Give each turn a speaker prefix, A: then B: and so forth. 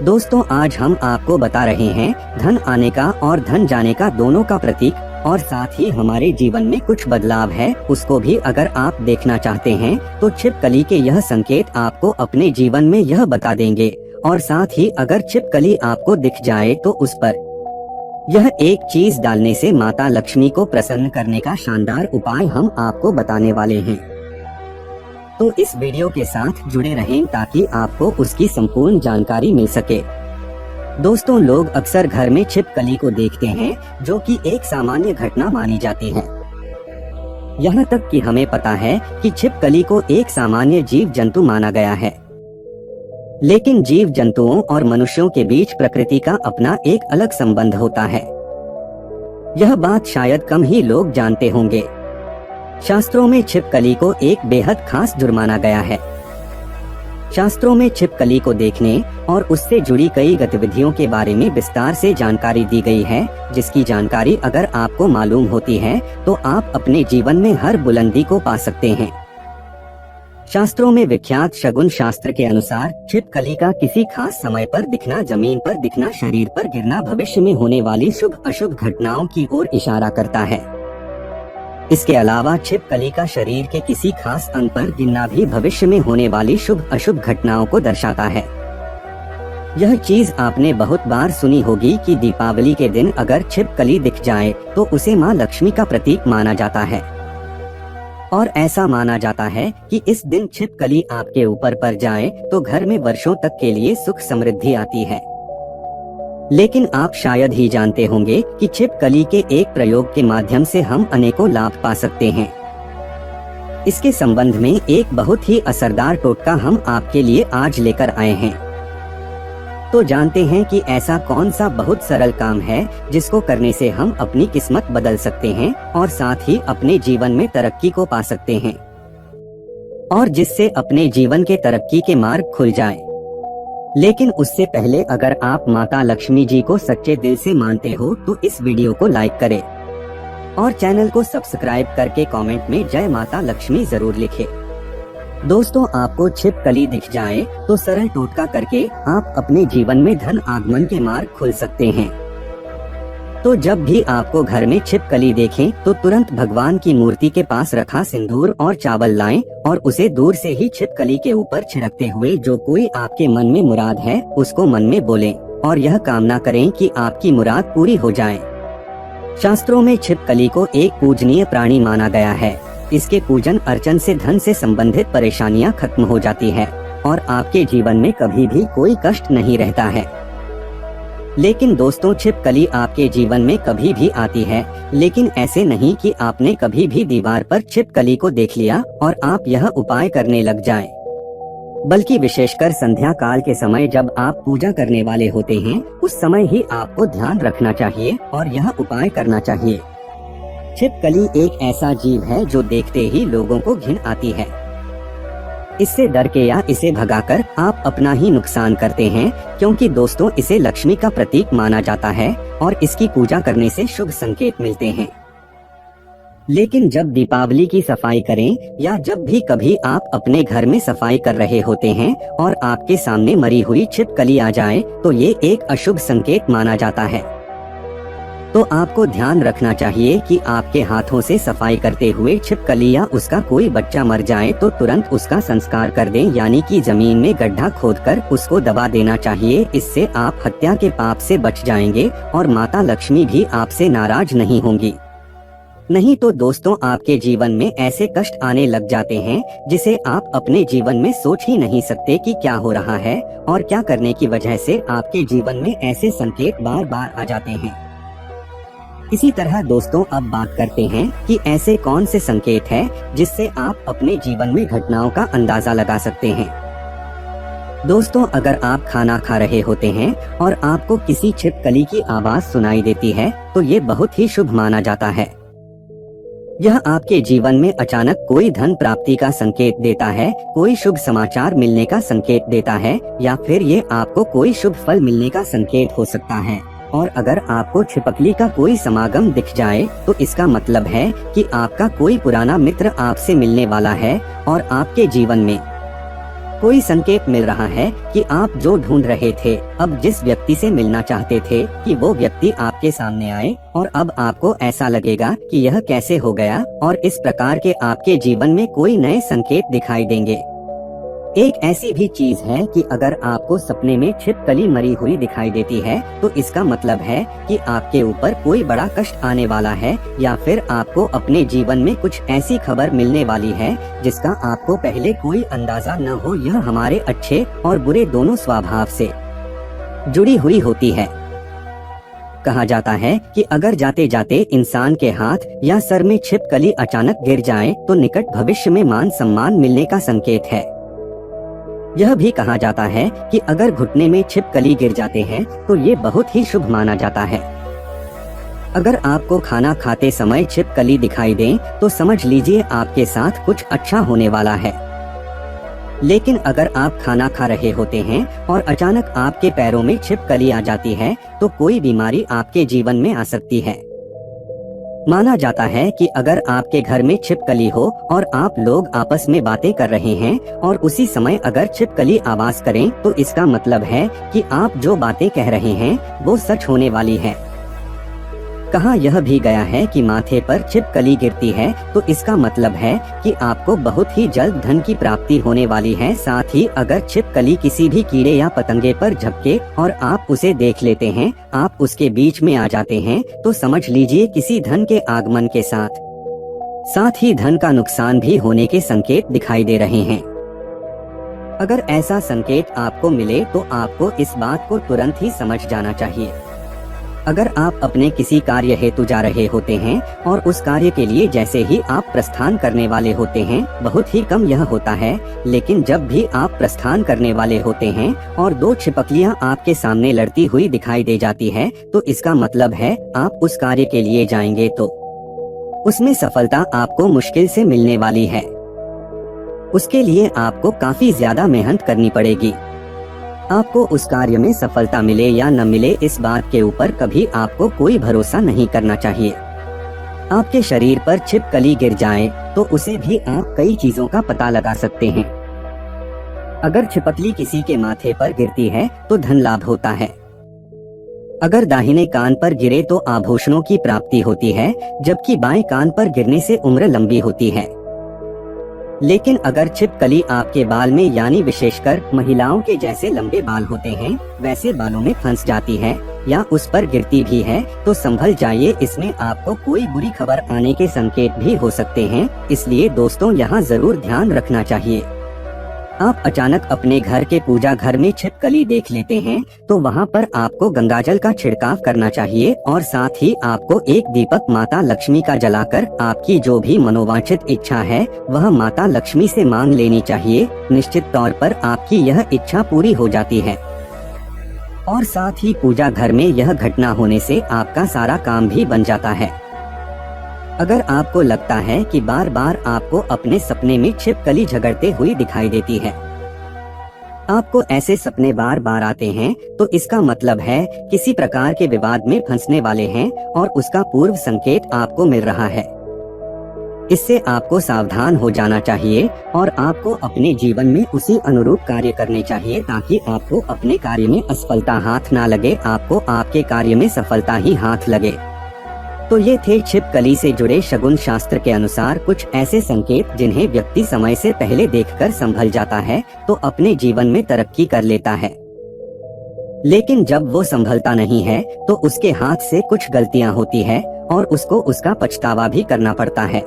A: दोस्तों आज हम आपको बता रहे हैं धन आने का और धन जाने का दोनों का प्रतीक, और साथ ही हमारे जीवन में कुछ बदलाव है उसको भी अगर आप देखना चाहते हैं तो छिपकली के यह संकेत आपको अपने जीवन में यह बता देंगे। और साथ ही अगर छिपकली आपको दिख जाए तो उस पर यह एक चीज डालने से माता लक्ष्मी को प्रसन्न करने का शानदार उपाय हम आपको बताने वाले हैं। तो इस वीडियो के साथ जुड़े रहें ताकि आपको उसकी संपूर्ण जानकारी मिल सके। दोस्तों लोग अक्सर घर में छिपकली को देखते हैं जो कि एक सामान्य घटना मानी जाती है। यहाँ तक कि हमें पता है कि छिपकली को एक सामान्य जीव जंतु माना गया है, लेकिन जीव जंतुओं और मनुष्यों के बीच प्रकृति का अपना एक अलग संबंध होता है। यह बात शायद कम ही लोग जानते होंगे। शास्त्रों में छिपकली को एक बेहद खास जुर्म माना गया है। शास्त्रों में छिपकली को देखने और उससे जुड़ी कई गतिविधियों के बारे में विस्तार से जानकारी दी गई है, जिसकी जानकारी अगर आपको मालूम होती है तो आप अपने जीवन में हर बुलंदी को पा सकते हैं। शास्त्रों में विख्यात शगुन शास्त्र के अनुसार छिपकली का किसी खास समय पर दिखना, जमीन पर दिखना, शरीर पर गिरना भविष्य में होने वाली शुभ अशुभ घटनाओं की ओर इशारा करता है। इसके अलावा छिपकली का शरीर के किसी खास अंग पर गिरना भी भविष्य में होने वाली शुभ अशुभ घटनाओं को दर्शाता है। यह चीज आपने बहुत बार सुनी होगी कि दीपावली के दिन अगर छिपकली दिख जाए तो उसे माँ लक्ष्मी का प्रतीक माना जाता है, और ऐसा माना जाता है कि इस दिन छिपकली आपके ऊपर पड़ जाए तो घर में वर्षों तक के लिए सुख समृद्धि आती है। लेकिन आप शायद ही जानते होंगे कि छिपकली के एक प्रयोग के माध्यम से हम अनेकों लाभ पा सकते हैं। इसके संबंध में एक बहुत ही असरदार टोटका हम आपके लिए आज लेकर आए हैं। तो जानते हैं कि ऐसा कौन सा बहुत सरल काम है जिसको करने से हम अपनी किस्मत बदल सकते हैं और साथ ही अपने जीवन में तरक्की को पा सकते हैं, और जिससे अपने जीवन के तरक्की के मार्ग खुल जाए। लेकिन उससे पहले अगर आप माता लक्ष्मी जी को सच्चे दिल से मानते हो तो इस वीडियो को लाइक करें और चैनल को सब्सक्राइब करके कमेंट में जय माता लक्ष्मी जरूर लिखें। दोस्तों आपको छिपकली दिख जाए तो सरल टोटका करके आप अपने जीवन में धन आगमन के मार्ग खुल सकते हैं। तो जब भी आपको घर में छिपकली देखें तो तुरंत भगवान की मूर्ति के पास रखा सिंदूर और चावल लाएं और उसे दूर से ही छिपकली के ऊपर छिड़कते हुए जो कोई आपके मन में मुराद है उसको मन में बोलें और यह कामना करें कि आपकी मुराद पूरी हो जाए। शास्त्रों में छिपकली को एक पूजनीय प्राणी माना गया है। इसके पूजन अर्चन से धन से संबंधित परेशानियां खत्म हो जाती है और आपके जीवन में कभी भी कोई कष्ट नहीं रहता है। लेकिन दोस्तों छिपकली आपके जीवन में कभी भी आती है, लेकिन ऐसे नहीं कि आपने कभी भी दीवार पर छिपकली को देख लिया और आप यह उपाय करने लग जाएं। बल्कि विशेषकर संध्या काल के समय जब आप पूजा करने वाले होते हैं उस समय ही आपको ध्यान रखना चाहिए और यह उपाय करना चाहिए। छिपकली एक ऐसा जीव है जो देखते ही लोगों को घिन आती है। इससे डर के या इसे भगाकर आप अपना ही नुकसान करते हैं, क्योंकि दोस्तों इसे लक्ष्मी का प्रतीक माना जाता है और इसकी पूजा करने से शुभ संकेत मिलते हैं। लेकिन जब दीपावली की सफाई करें या जब भी कभी आप अपने घर में सफाई कर रहे होते हैं और आपके सामने मरी हुई छिपकली आ जाए तो ये एक अशुभ संकेत माना जाता है। तो आपको ध्यान रखना चाहिए कि आपके हाथों से सफाई करते हुए छिपकली या उसका कोई बच्चा मर जाए तो तुरंत उसका संस्कार कर दें, यानी कि जमीन में गड्ढा खोदकर उसको दबा देना चाहिए। इससे आप हत्या के पाप से बच जाएंगे और माता लक्ष्मी भी आपसे नाराज नहीं होंगी। नहीं तो दोस्तों आपके जीवन में ऐसे कष्ट आने लग जाते हैं जिसे आप अपने जीवन में सोच ही नहीं सकते कि क्या हो रहा है और क्या करने की वजह से आपके जीवन में ऐसे संकेत बार बार आ जाते हैं। इसी तरह दोस्तों अब बात करते हैं कि ऐसे कौन से संकेत हैं जिससे आप अपने जीवन में घटनाओं का अंदाजा लगा सकते हैं। दोस्तों अगर आप खाना खा रहे होते हैं और आपको किसी छिपकली की आवाज सुनाई देती है तो ये बहुत ही शुभ माना जाता है। यह आपके जीवन में अचानक कोई धन प्राप्ति का संकेत देता है, कोई शुभ समाचार मिलने का संकेत देता है, या फिर ये आपको कोई शुभ फल मिलने का संकेत हो सकता है। और अगर आपको छिपकली का कोई समागम दिख जाए तो इसका मतलब है कि आपका कोई पुराना मित्र आपसे मिलने वाला है और आपके जीवन में कोई संकेत मिल रहा है कि आप जो ढूंढ रहे थे, अब जिस व्यक्ति से मिलना चाहते थे, कि वो व्यक्ति आपके सामने आए, और अब आपको ऐसा लगेगा कि यह कैसे हो गया, और इस प्रकार के आपके जीवन में कोई नए संकेत दिखाई देंगे। एक ऐसी भी चीज है कि अगर आपको सपने में छिपकली मरी हुई दिखाई देती है, तो इसका मतलब है कि आपके ऊपर कोई बड़ा कष्ट आने वाला है, या फिर आपको अपने जीवन में कुछ ऐसी खबर मिलने वाली है जिसका आपको पहले कोई अंदाजा न हो। यह हमारे अच्छे और बुरे दोनों स्वभाव से जुड़ी हुई होती है। कहा जाता है कि अगर जाते जाते इंसान के हाथ या सर में छिपकली अचानक गिर जाए तो निकट भविष्य में मान सम्मान मिलने का संकेत है। यह भी कहा जाता है कि अगर घुटने में छिपकली गिर जाते हैं तो ये बहुत ही शुभ माना जाता है। अगर आपको खाना खाते समय छिपकली दिखाई दे तो समझ लीजिए आपके साथ कुछ अच्छा होने वाला है। लेकिन अगर आप खाना खा रहे होते हैं और अचानक आपके पैरों में छिपकली आ जाती है तो कोई बीमारी आपके जीवन में आ सकती है। माना जाता है कि अगर आपके घर में छिपकली हो और आप लोग आपस में बातें कर रहे हैं और उसी समय अगर छिपकली आवाज करें तो इसका मतलब है कि आप जो बातें कह रहे हैं वो सच होने वाली है। कहा यह भी गया है कि माथे पर छिपकली गिरती है तो इसका मतलब है कि आपको बहुत ही जल्द धन की प्राप्ति होने वाली है। साथ ही अगर छिपकली किसी भी कीड़े या पतंगे पर झपके और आप उसे देख लेते हैं, आप उसके बीच में आ जाते हैं, तो समझ लीजिए किसी धन के आगमन के साथ ही धन का नुकसान भी होने के संकेत दिखाई दे रहे हैं। अगर ऐसा संकेत आपको मिले तो आपको इस बात को तुरंत ही समझ जाना चाहिए। अगर आप अपने किसी कार्य हेतु जा रहे होते हैं और उस कार्य के लिए जैसे ही आप प्रस्थान करने वाले होते हैं, बहुत ही कम यह होता है, लेकिन जब भी आप प्रस्थान करने वाले होते हैं और दो छिपकलियां आपके सामने लड़ती हुई दिखाई दे जाती है, तो इसका मतलब है आप उस कार्य के लिए जाएंगे तो उसमें सफलता आपको मुश्किल से मिलने वाली है। उसके लिए आपको काफी ज्यादा मेहनत करनी पड़ेगी। आपको उस कार्य में सफलता मिले या न मिले, इस बात के ऊपर कभी आपको कोई भरोसा नहीं करना चाहिए। आपके शरीर पर छिपकली गिर जाए तो उसे भी आप कई चीजों का पता लगा सकते हैं। अगर छिपकली किसी के माथे पर गिरती है तो धन लाभ होता है। अगर दाहिने कान पर गिरे तो आभूषणों की प्राप्ति होती है, जबकि बाएं कान पर गिरने से उम्र लंबी होती है। लेकिन अगर छिपकली आपके बाल में, यानी विशेषकर महिलाओं के जैसे लंबे बाल होते हैं वैसे बालों में फंस जाती है या उस पर गिरती भी है तो संभल जाइए, इसमें आपको कोई बुरी खबर आने के संकेत भी हो सकते हैं। इसलिए दोस्तों यहाँ जरूर ध्यान रखना चाहिए। आप अचानक अपने घर के पूजा घर में छिपकली देख लेते हैं तो वहाँ पर आपको गंगाजल का छिड़काव करना चाहिए और साथ ही आपको एक दीपक माता लक्ष्मी का जलाकर आपकी जो भी मनोवांछित इच्छा है वह माता लक्ष्मी से मांग लेनी चाहिए। निश्चित तौर पर आपकी यह इच्छा पूरी हो जाती है। और साथ ही पूजा घर में यह घटना होने से आपका सारा काम भी बन जाता है। अगर आपको लगता है कि बार बार आपको अपने सपने में छिपकली झगड़ते हुई दिखाई देती है, आपको ऐसे सपने बार बार आते हैं, तो इसका मतलब है किसी प्रकार के विवाद में फंसने वाले हैं और उसका पूर्व संकेत आपको मिल रहा है। इससे आपको सावधान हो जाना चाहिए और आपको अपने जीवन में उसी अनुरूप कार्य करने चाहिए ताकि आपको अपने कार्य में असफलता हाथ ना लगे, आपको आपके कार्य में सफलता ही हाथ लगे। तो ये थे छिपकली से जुड़े शगुन शास्त्र के अनुसार कुछ ऐसे संकेत जिन्हें व्यक्ति समय से पहले देखकर संभल जाता है तो अपने जीवन में तरक्की कर लेता है। लेकिन जब वो संभलता नहीं है तो उसके हाथ से कुछ गलतियां होती है और उसको उसका पछतावा भी करना पड़ता है।